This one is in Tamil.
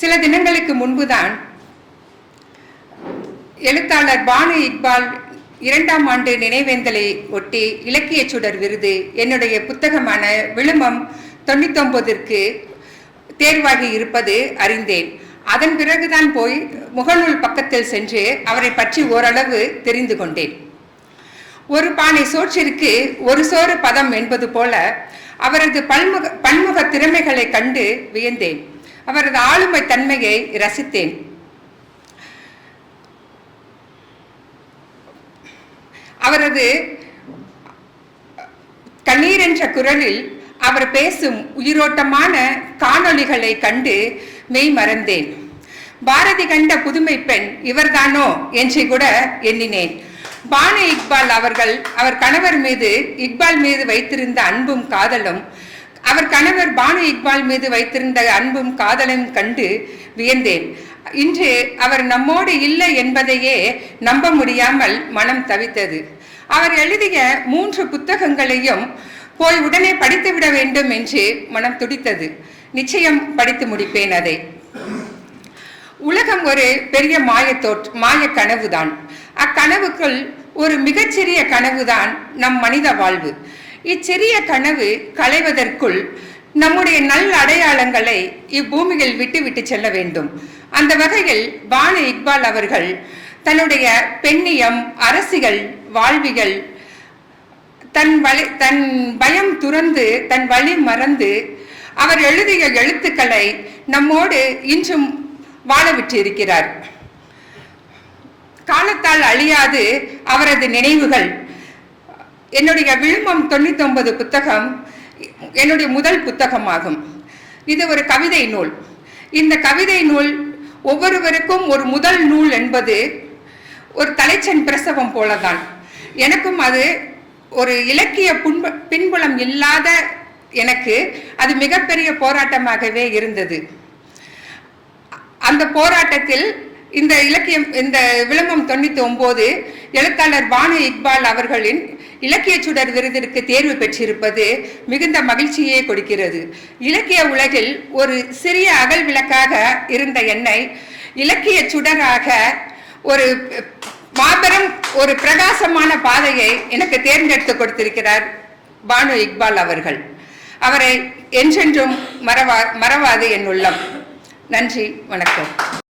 சில தினங்களுக்கு முன்புதான் எழுத்தாளர் பானு இக்பால் 2ஆம் ஆண்டு நினைவேந்தலை ஒட்டி இலக்கிய சுடர் விருது என்னுடைய புத்தகமான விழுமம் 99ற்கு தேர்வாகி இருப்பது அறிந்தேன். அதன் பிறகுதான் போய் முகநூல் பக்கத்தில் சென்று அவரை பற்றி ஓரளவு தெரிந்து கொண்டேன். ஒரு பானை சோற்றிற்கு ஒரு சோறு பதம் என்பது போல அவரது பன்முக திறமைகளை கண்டு வியந்தேன். அவரது ஆளுமை தன்மையை ரசித்தேன். அவரது கண்ணீர் என்ற குரலில் அவர் பேசும் உயிரோட்டமான காணொளிகளை கண்டு மெய் மறந்தேன். பாரதி கண்ட புதுமை பெண் இவர்தானோ என்று கூட எண்ணினேன். பானு இக்பால் அவர்கள் அவர் கணவர் மீது இக்பால் மீது வைத்திருந்த அன்பும் காதலும், அவர் கணவர் பானு இக்பால் மீது வைத்திருந்த அன்பும் காதலும் கண்டு வியந்தேன். இன்று அவர் நம்மோடு இல்லை என்பதையே நம்ப முடியாமல் மனம் தவித்தது. அவர் எழுதிய 3 புத்தகங்களையும் போய் உடனே படித்துவிட வேண்டும் என்று மனம் துடித்தது. நிச்சயம் படித்து முடிப்பேன் அதை. உலகம் ஒரு பெரிய மாய கனவுதான். அக்கனவுக்குள் ஒரு மிகச்சிறிய கனவுதான் நம் மனித வாழ்வு. இச்சிறிய கனவு களைவதற்குள் நம்முடைய நல்ல அடையாளங்களை இப்பூமியில் விட்டு செல்ல வேண்டும். அந்த வகையில் பானு இக்பால் அவர்கள் தன்னுடைய பெண்ணியம், அரசியல், வாழ்வியல், தன் பயம் துறந்து தன் வழி மறந்து அவர் எழுதிய எழுத்துக்களை நம்மோடு இன்றும் வாழ விட்டிருக்கிறார். காலத்தால் அழியாது அவரது நினைவுகள். என்னுடைய விழுமம் 99 புத்தகம் என்னுடைய முதல் புத்தகமாகும். இது ஒரு கவிதை நூல். இந்த கவிதை நூல் ஒவ்வொருவருக்கும் ஒரு முதல் நூல் என்பது ஒரு தலைச்சன் பிரசவம் போலதான். எனக்கும் அது ஒரு இலக்கிய பின்புலம் இல்லாத எனக்கு அது மிகப்பெரிய போராட்டமாகவே இருந்தது. அந்த போராட்டத்தில் இந்த விழுமம் 99 எழுத்தாளர் பானு இக்பால் அவர்களின் இலக்கிய சுடர் விருதிற்கு தேர்வு பெற்றிருப்பது மிகுந்த மகிழ்ச்சியே கொடுக்கிறது. இலக்கிய உலகில் ஒரு சிறிய அகல் விளக்காக இருந்த என்னை இலக்கிய சுடராக ஒரு மாபெரும் ஒரு பிரகாசமான பாதையை எனக்கு தேர்ந்தெடுத்து கொடுத்திருக்கிறார் பானு இக்பால் அவர்கள். அவரை என்றென்றும் மறவாது என் உள்ளம். நன்றி, வணக்கம்.